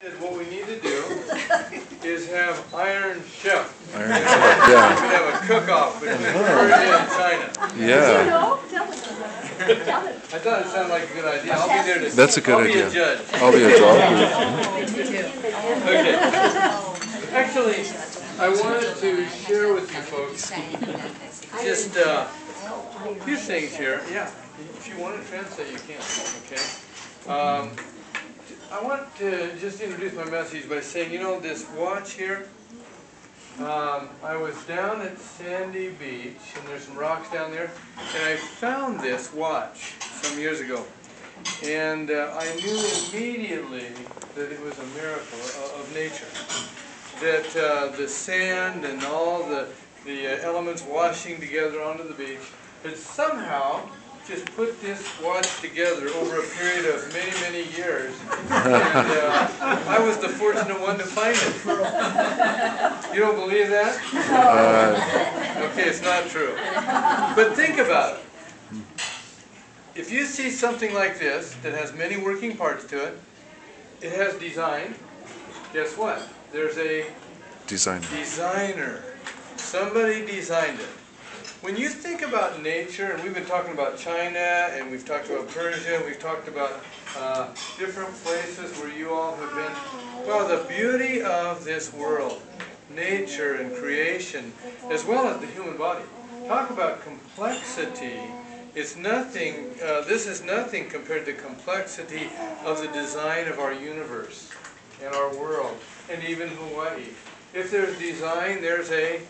What we need to do is have Iron Chef. Iron Chef, yeah. We could have a cook-off between Korea and China. Yeah. I thought it sounded like a good idea. I'll be there to. That's a good idea. I'll be a judge. I'll be a judge. Okay. Actually, I wanted to share with you folks just a few things here. Yeah. If you want to translate, you can. Okay. I want to just introduce my message by saying, you know, this watch here, I was down at Sandy Beach, and there's some rocks down there, and I found this watch some years ago. And I knew immediately that it was a miracle of nature. That the sand and all the elements washing together onto the beach had somehow just put this watch together over a period of many, many years. And I was the fortunate one to find it. You don't believe that? Okay, it's not true. But think about it. If you see something like this that has many working parts to it, it has design, guess what? There's a designer. Somebody designed it. When you think about nature, and we've been talking about China, and we've talked about Persia, and we've talked about different places where you all have been, well, the beauty of this world, nature and creation, as well as the human body. Talk about complexity. It's nothing, this is nothing compared to the complexity of the design of our universe and our world, and even Hawaii. If there's design, there's a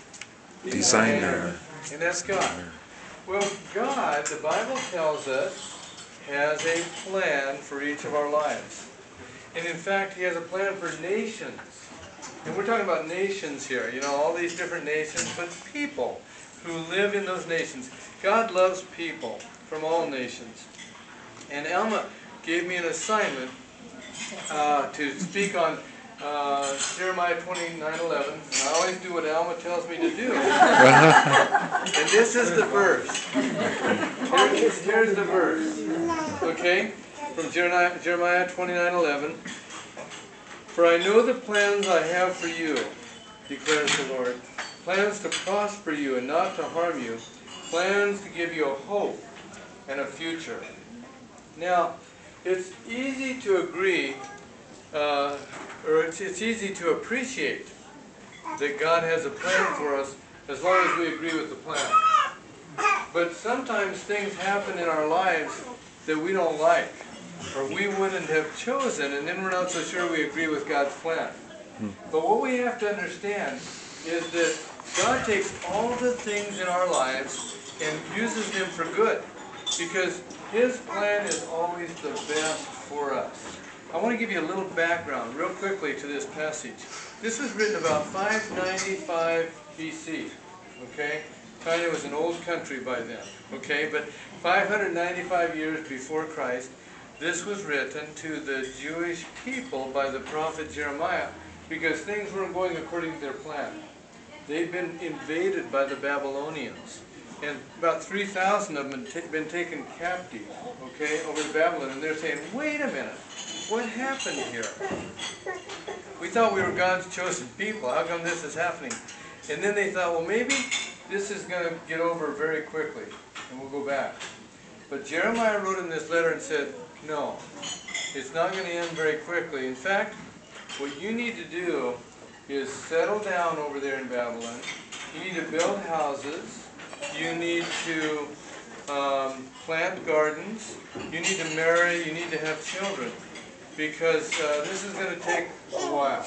designer. And that's God. Well, God, the Bible tells us, has a plan for each of our lives. And in fact, He has a plan for nations. And we're talking about nations here, you know, all these different nations, but people who live in those nations. God loves people from all nations. And Alma gave me an assignment to speak on Jeremiah 29:11, and I always do what Alma tells me to do. And this is the verse. Here's the verse. Okay? From Jeremiah 29:11. For I know the plans I have for you, declares the Lord. Plans to prosper you and not to harm you. Plans to give you a hope and a future. Now, it's easy to agree or it's easy to appreciate that God has a plan for us as long as we agree with the plan. But sometimes things happen in our lives that we don't like, or we wouldn't have chosen, and then we're not so sure we agree with God's plan. But what we have to understand is that God takes all the things in our lives and uses them for good, because His plan is always the best for us. I want to give you a little background real quickly to this passage. This was written about 595 BC, okay? China was an old country by then, okay? But 595 years before Christ, this was written to the Jewish people by the prophet Jeremiah, because things weren't going according to their plan. They'd been invaded by the Babylonians, and about 3,000 of them had been taken captive, okay, over to Babylon, and they're saying, wait a minute. What happened here? We thought we were God's chosen people. How come this is happening? And then they thought, well, maybe this is going to get over very quickly, and we'll go back. But Jeremiah wrote in this letter and said, no, it's not going to end very quickly. In fact, what you need to do is settle down over there in Babylon. You need to build houses. You need to plant gardens. You need to marry. You need to have children. Because this is going to take a while.